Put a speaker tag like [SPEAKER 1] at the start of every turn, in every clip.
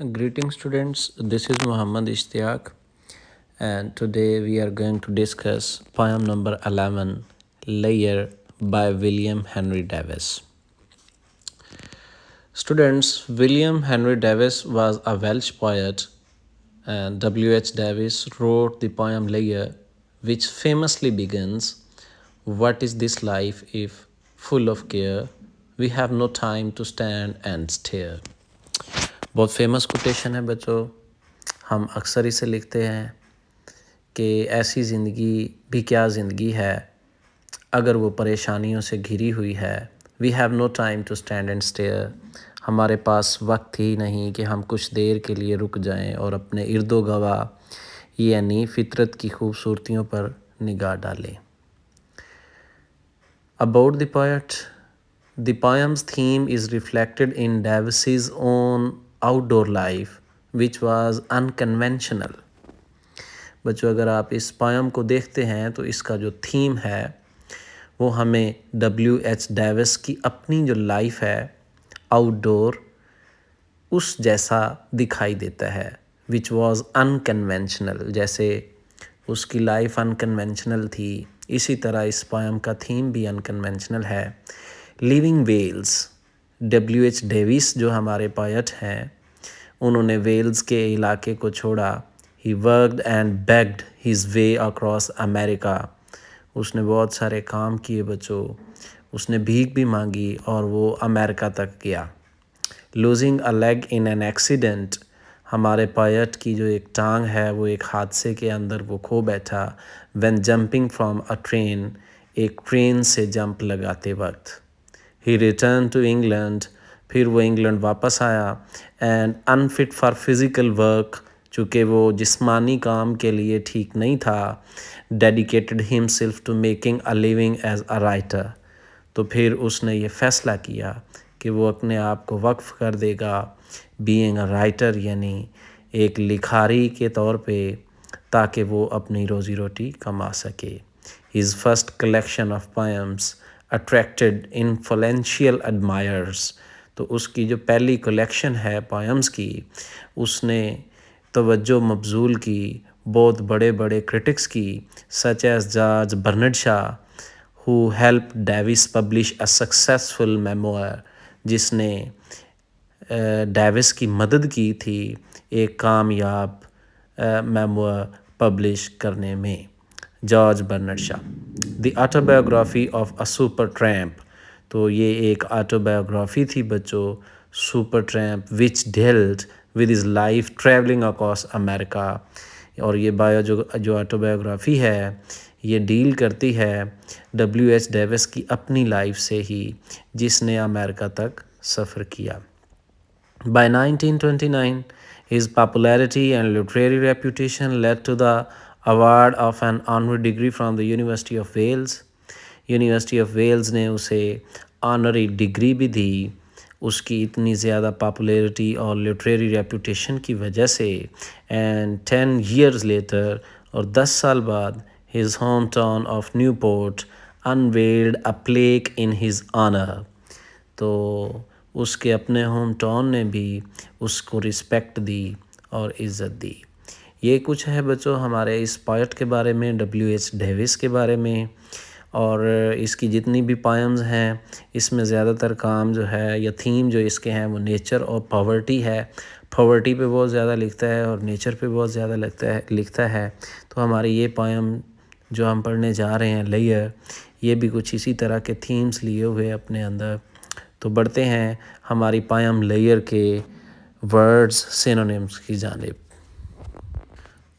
[SPEAKER 1] Greeting students, this is Muhammad Ishtiaq and today we are going to discuss poem number 11, Layer by William Henry Davies. Students, William Henry Davies was a Welsh poet and W.H. Davies wrote the poem Layer, which famously begins, "What is this life if, full of care, we have no time to stand and stare." بہت famous quotation ہے بچوں. ہم اکثر اسے لکھتے ہیں کہ ایسی زندگی بھی کیا زندگی ہے اگر وہ پریشانیوں سے گھری ہوئی ہے. We have no time to stand and stare. ہمارے پاس وقت ہی نہیں کہ ہم کچھ دیر کے لیے رک جائیں اور اپنے ارد و گواہ یعنی فطرت کی خوبصورتیوں پر نگاہ ڈالیں. About the poet, the poem's theme is reflected in Davies's own outdoor life, which was unconventional. بچوں اگر آپ اس پوئم کو دیکھتے ہیں تو اس کا جو تھیم ہے وہ ہمیں W.H. ڈیوس کی اپنی جو لائف ہے آؤٹ ڈور اس جیسا دکھائی دیتا ہے. which was unconventional. جیسے اس کی لائف انکنونشنل تھی اسی طرح اس پوئم کا تھیم بھی انکنونشنل ہے. Leaving Wales, W.H. ڈیوس جو ہمارے پوئٹ ہیں انہوں نے ویلز کے علاقے کو چھوڑا. He worked and begged his way across America. اس نے بہت سارے کام کیے بچوں، اس نے بھیک بھی مانگی اور وہ امریکہ تک گیا. Losing a league in an accident, ہمارے پوئٹ کی جو ایک ٹانگ ہے وہ ایک حادثے کے اندر وہ کھو بیٹھا. When jumping from a train, ایک ٹرین سے جمپ لگاتے وقت. ہی ریٹرن ٹو انگلینڈ، پھر وہ انگلینڈ واپس آیا. And unfit for physical work, چونکہ وہ جسمانی کام کے لیے ٹھیک نہیں تھا. Dedicated himself to making a living as a writer, تو پھر اس نے یہ فیصلہ کیا کہ وہ اپنے آپ کو وقف کر دے گا بینگ اے رائٹر یعنی ایک لکھاری کے طور پہ، تاکہ وہ اپنی روزی روٹی کما سکے. His first collection of poems attracted influential admirers, تو اس کی جو پہلی کلیکشن ہے پوئمس کی اس نے توجہ مبذول کی بہت بڑے بڑے کرٹکس کی، such as George Bernard Shaw who helped Davies publish a successful memoir، جس نے ڈیوس کی مدد کی تھی ایک کامیاب میموئر پبلش کرنے میں. George Bernard Shaw. The autobiography of a super tramp, تو یہ ایک آٹوبایوگرافی تھی بچوں super tramp which dealt with his life travelling across America. اور یہ جو آٹوبایوگرافی ہے یہ ڈیل کرتی ہے W.H. ڈیوس کی اپنی لائف سے ہی جس نے امریکہ تک سفر کیا. By 1929, his popularity and literary reputation led to the award of an honorary degree from the University of Wales. University of Wales نے اسے آنری ڈگری بھی دی اس کی اتنی زیادہ پاپولیرٹی اور لٹریری ریپوٹیشن کی وجہ سے. اینڈ 10 years later، اور 10 سال بعد، his hometown of Newport unveiled a plaque in his honor، تو اس کے اپنے ہوم ٹاؤن نے بھی اس کو رسپیکٹ دی اور عزت دی. یہ کچھ ہے بچوں ہمارے اس پوئٹ کے بارے میں W.H. ڈیوس کے بارے میں. اور اس کی جتنی بھی پوئمز ہیں اس میں زیادہ تر کام جو ہے یا تھیم جو اس کے ہیں وہ نیچر اور پاورٹی ہے. پاورٹی پہ بہت زیادہ لکھتا ہے اور نیچر پہ بہت زیادہ لکھتا ہے. تو ہماری یہ پوئم جو ہم پڑھنے جا رہے ہیں لیئر، یہ بھی کچھ اسی طرح کے تھیمز لیے ہوئے اپنے اندر. تو بڑھتے ہیں ہماری پوئم لیئر کے ورڈز سینونیمز کی جانب.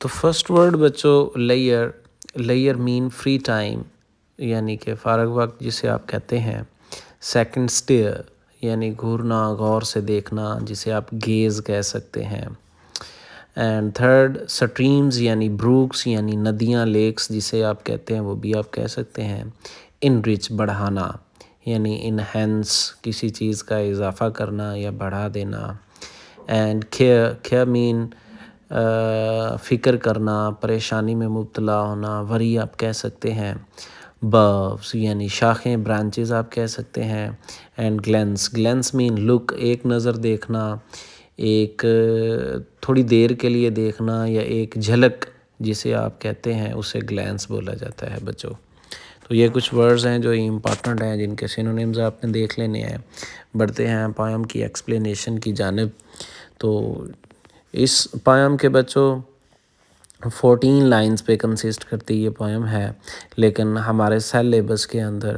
[SPEAKER 1] تو فرسٹ ورڈ بچوں لیئر. لیئر مین فری ٹائم یعنی کہ فارغ وقت جسے آپ کہتے ہیں. سیکنڈ اسٹیئر یعنی گھورنا، غور سے دیکھنا جسے آپ گیز کہہ سکتے ہیں. اینڈ تھرڈ سٹریمز یعنی بروکس یعنی ندیاں، لیکس جسے آپ کہتے ہیں وہ بھی آپ کہہ سکتے ہیں. انرچ بڑھانا یعنی انہینس کسی چیز کا اضافہ کرنا یا بڑھا دینا. اینڈ کیئر مین فکر کرنا، پریشانی میں مبتلا ہونا. وری آپ کہہ سکتے ہیں. بربس یعنی شاخیں، برانچز آپ کہہ سکتے ہیں. اینڈ گلینس مین لک، ایک نظر دیکھنا. ایک تھوڑی دیر کے لیے دیکھنا یا ایک جھلک جسے آپ کہتے ہیں اسے گلینس بولا جاتا ہے بچوں۔ تو یہ کچھ ورڈز ہیں جو امپارٹنٹ ہیں جن کے سینونیمز آپ نے دیکھ لینے ہیں۔ بڑھتے ہیں پویم کی ایکسپلینیشن کی جانب۔ تو اس پویم کے بچوں 14 لائنز پہ کنسسٹ کرتی یہ پویم ہے، لیکن ہمارے سیلیبس کے اندر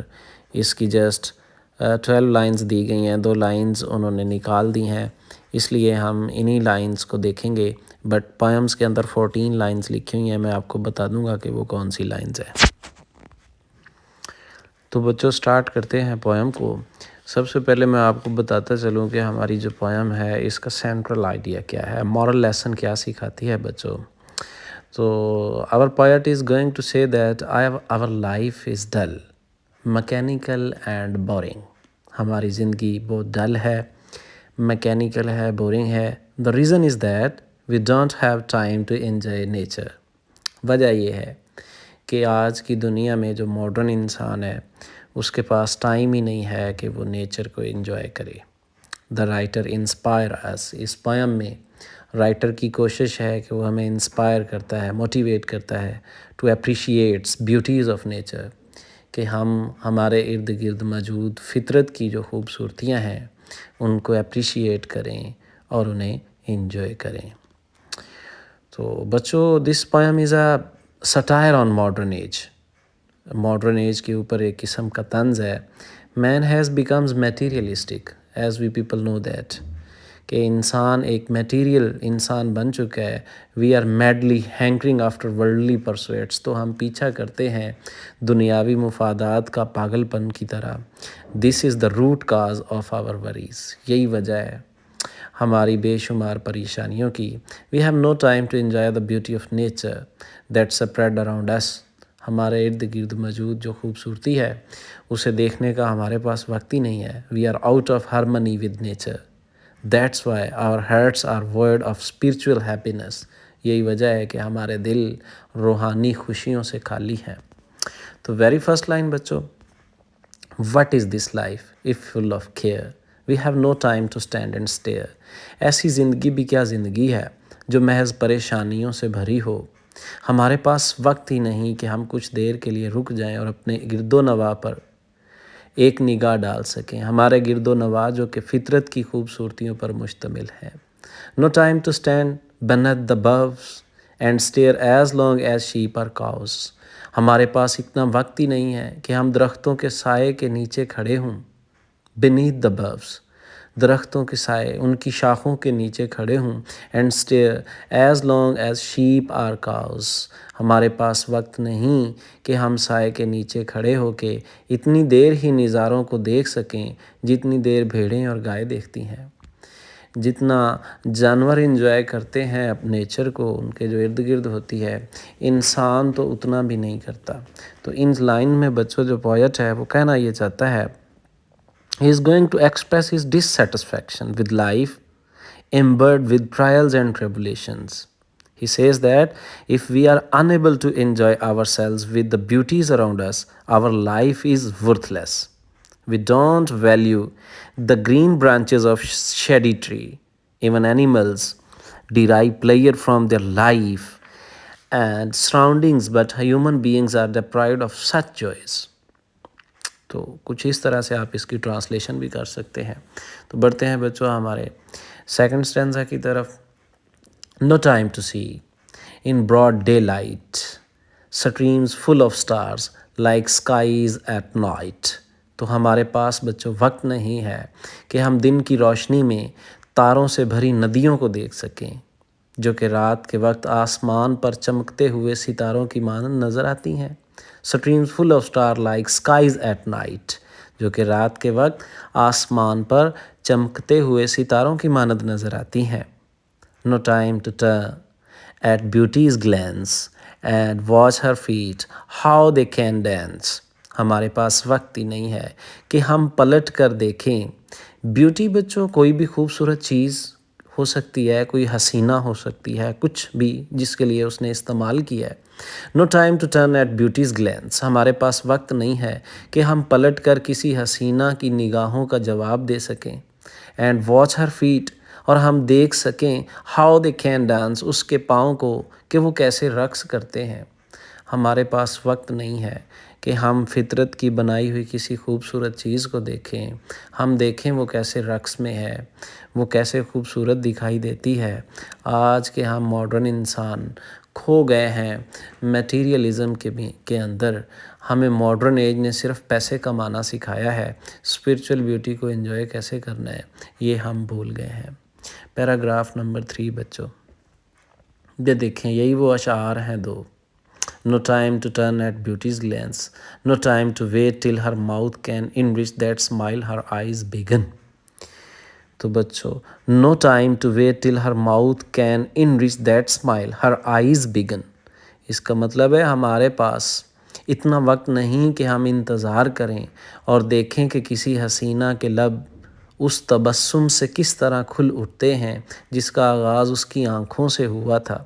[SPEAKER 1] اس کی جسٹ 12 لائنز دی گئی ہیں، 2 لائنز انہوں نے نکال دی ہیں، اس لیے ہم انہی لائنز کو دیکھیں گے۔ بٹ پویمز کے اندر 14 لائنز لکھی ہوئی ہیں، میں آپ کو بتا دوں گا کہ وہ کون سی لائنز ہیں۔ تو بچوں سٹارٹ کرتے ہیں پویم کو۔ سب سے پہلے میں آپ کو بتاتا چلوں کہ ہماری جو پویم ہے اس کا سینٹرل آئیڈیا کیا ہے، مورل لیسن کیا سکھاتی ہے بچوں۔ تو our poet is going to say that our life is dull, mechanical and boring. ہماری زندگی بہت ڈل ہے، میکینیکل ہے، بورنگ ہے۔ The reason is that we don't have time to enjoy nature. وجہ یہ ہے کہ آج کی دنیا میں جو ماڈرن انسان ہے اس کے پاس ٹائم ہی نہیں ہے کہ وہ نیچر کو انجوائے کرے۔ The writer inspire us. اس پویم میں رائٹر کی کوشش ہے کہ وہ ہمیں انسپائر کرتا ہے، موٹیویٹ کرتا ہے to appreciates beauties of nature, کہ ہم ہمارے ارد گرد موجود فطرت کی جو خوبصورتیاں ہیں ان کو اپریشیٹ کریں اور انہیں انجوائے کریں۔ تو بچوں this poem is a satire on modern age. Modern age کے اوپر ایک قسم کا طنز ہے۔ Man has becomes materialistic as we people know that, کہ انسان ایک میٹیریل انسان بن چکا ہے۔ We are madly hankering after worldly pursuits, تو ہم پیچھا کرتے ہیں دنیاوی مفادات کا پاگل پن کی طرح۔ This is the root cause of our worries, یہی وجہ ہے ہماری بے شمار پریشانیوں کی۔ We have no time to enjoy the beauty of nature that spread around us, ہمارے ارد گرد موجود جو خوبصورتی ہے اسے دیکھنے کا ہمارے پاس وقت ہی نہیں ہے۔ We are out of harmony with nature, that's why our hearts are void of spiritual happiness، یہی وجہ ہے کہ ہمارے دل روحانی خوشیوں سے خالی ہیں۔ تو ویری فرسٹ لائن بچوں، what is this life if full of care we have no time to stand and stare. ایسی زندگی بھی کیا زندگی ہے جو محض پریشانیوں سے بھری ہو۔ ہمارے پاس وقت ہی نہیں کہ ہم کچھ دیر کے لیے رک جائیں اور اپنے گرد و نواح پر ایک نگاہ ڈال سکیں، ہمارے گرد و نواح جو کہ فطرت کی خوبصورتیوں پر مشتمل ہے۔ No time to stand beneath the boughs and stare as long as sheep or cows. ہمارے پاس اتنا وقت ہی نہیں ہے کہ ہم درختوں کے سائے کے نیچے کھڑے ہوں۔ beneath the boughs، درختوں کے سائے، ان کی شاخوں کے نیچے کھڑے ہوں۔ and stare as long as sheep or cows، ہمارے پاس وقت نہیں کہ ہم سائے کے نیچے کھڑے ہو کے اتنی دیر ہی نظاروں کو دیکھ سکیں جتنی دیر بھیڑیں اور گائے دیکھتی ہیں۔ جتنا جانور انجوائے کرتے ہیں اپنے نیچر کو، ان کے جو ارد گرد ہوتی ہے، انسان تو اتنا بھی نہیں کرتا۔ تو ان لائن میں بچوں جو پوئٹ ہے وہ کہنا یہ چاہتا ہے he is going to express his dissatisfaction with life embedded with trials and tribulations. He says that if we are unable to enjoy ourselves with the beauties around us, our life is worthless. We don't value the green branches of shady tree. Even animals derive pleasure from their life and surroundings, but human beings are deprived of such joys. تو کچھ اس طرح سے آپ اس کی translation بھی کر سکتے ہیں۔ تو بڑھتے ہیں بچوں ہمارے سیکنڈ اسٹینزا کی طرف۔ No time to see in broad daylight, streams full of stars like skies at night. تو ہمارے پاس بچوں وقت نہیں ہے کہ ہم دن کی روشنی میں تاروں سے بھری ندیوں کو دیکھ سکیں جو کہ رات کے وقت آسمان پر چمکتے ہوئے ستاروں کی مانند نظر آتی ہیں۔ streams full of stars like skies at night، جو کہ رات کے وقت آسمان پر چمکتے ہوئے ستاروں کی مانند نظر آتی ہیں۔ No time to turn at beauty's glance and watch her feet how they can dance. ہمارے پاس وقت ہی نہیں ہے کہ ہم پلٹ کر دیکھیں۔ بیوٹی بچوں کوئی بھی خوبصورت چیز ہو سکتی ہے، کوئی حسینہ ہو سکتی ہے، کچھ بھی جس کے لیے اس نے استعمال کیا ہے۔ No time to turn at beauty's glance، ہمارے پاس وقت نہیں ہے کہ ہم پلٹ کر کسی حسینہ کی نگاہوں کا جواب دے سکیں۔ And watch her feet، اور ہم دیکھ سکیں ہاؤ دے کین ڈانس، اس کے پاؤں کو کہ وہ کیسے رقص کرتے ہیں۔ ہمارے پاس وقت نہیں ہے کہ ہم فطرت کی بنائی ہوئی کسی خوبصورت چیز کو دیکھیں، ہم دیکھیں وہ کیسے رقص میں ہے، وہ کیسے خوبصورت دکھائی دیتی ہے۔ آج کے ہم ماڈرن انسان کھو گئے ہیں میٹیریلزم کے اندر۔ ہمیں ماڈرن ایج نے صرف پیسے کمانا سکھایا ہے، اسپرچول بیوٹی کو انجوائے کیسے کرنا ہے یہ ہم بھول گئے ہیں۔ پیراگراف نمبر 3 بچوں، یہ دیکھیں یہی وہ اشعار ہیں دو۔ No time to turn at beauty's glance, no time to wait till her mouth can enrich that smile her eyes begin. تو بچوں no time to wait till her mouth can enrich that smile her eyes begin، اس کا مطلب ہے ہمارے پاس اتنا وقت نہیں کہ ہم انتظار کریں اور دیکھیں کہ کسی حسینہ کے لب اس تبسم سے کس طرح کھل اٹھتے ہیں جس کا آغاز اس کی آنکھوں سے ہوا تھا۔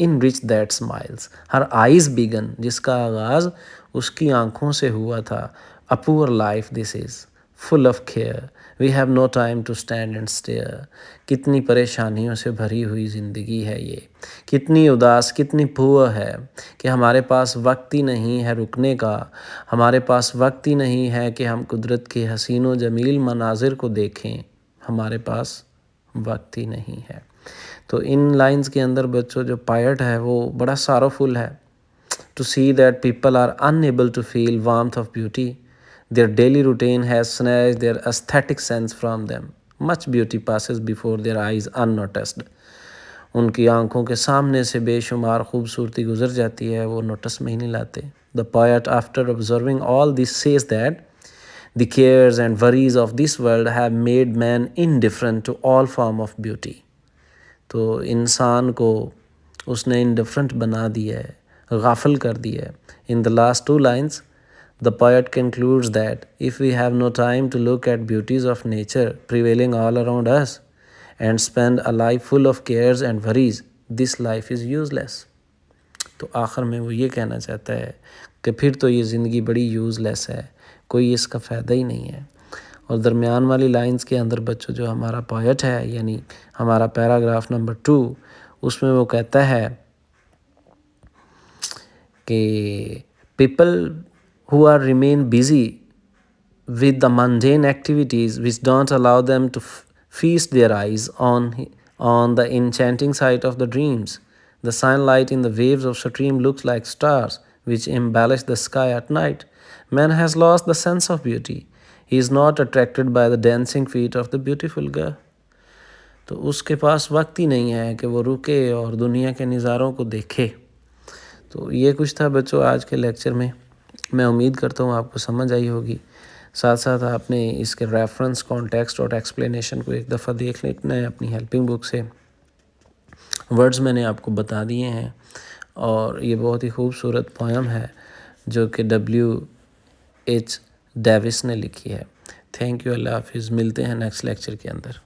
[SPEAKER 1] enrich that smiles her eyes began، جس کا آغاز اس کی آنکھوں سے ہوا تھا۔ a poor life this is full of care we have no time to stand and stare، کتنی پریشانیوں سے بھری ہوئی زندگی ہے یہ، کتنی اداس، کتنی پور ہے کہ ہمارے پاس وقت ہی نہیں ہے رکنے کا، ہمارے پاس وقت ہی نہیں ہے کہ ہم قدرت کے حسین و جمیل مناظر کو دیکھیں، ہمارے پاس وقت ہی نہیں ہے۔ تو ان لائنز کے اندر بچوں جو پائٹ ہے وہ بڑا ساروفل ہے۔ To see that people are unable to feel warmth of beauty, their daily routine has snatched their aesthetic sense from them. Much beauty passes before their eyes unnoticed. ان کی آنکھوں کے سامنے سے بے شمار خوبصورتی گزر جاتی ہے، وہ نوٹس میں ہی نہیں لاتے۔ The poet after observing all this says that the cares and worries of this world have made man indifferent to all form of beauty. تو انسان کو اس نے انڈیفرنٹ بنا دیا ہے، غافل کر دیا ہے۔ In the last 2 lines, the poet concludes that if we have no time to look at beauties of nature prevailing all around us and spend a life full of cares and worries, this life is useless. تو آخر میں وہ یہ کہنا چاہتا ہے کہ پھر تو یہ زندگی بڑی یوز لیس ہے، کوئی اس کا فائدہ ہی نہیں ہے۔ اور درمیان والی لائنز کے اندر بچوں جو ہمارا پوئٹ ہے یعنی ہمارا پیراگراف نمبر 2، اس میں وہ کہتا ہے کہ people who are remain busy with the mundane activities which don't allow them to feast their eyes on the enchanting sight of the dreams. The sunlight in the waves of stream looks like stars which embellish the sky at night. Man has lost the sense of beauty. He is not attracted by the dancing feet of the beautiful girl. تو اس کے پاس وقت ہی نہیں ہے کہ وہ رکے اور دنیا کے نظاروں کو دیکھے۔ تو یہ کچھ تھا بچوں آج کے لیکچر میں، میں امید کرتا ہوں آپ کو سمجھ آئی ہوگی۔ ساتھ ساتھ آپ نے اس کے ریفرنس، کانٹیکسٹ اور ایکسپلینیشن کو ایک دفعہ دیکھ لینا ہے اپنی ہیلپنگ بک سے۔ ورڈز میں نے آپ کو بتا دیے ہیں، اور یہ بہت ہی خوبصورت پویم ہے جو کہ WH ڈیوس نے لکھی ہے۔ تھینک یو، اللہ حافظ، ملتے ہیں نیکسٹ لیکچر کے اندر۔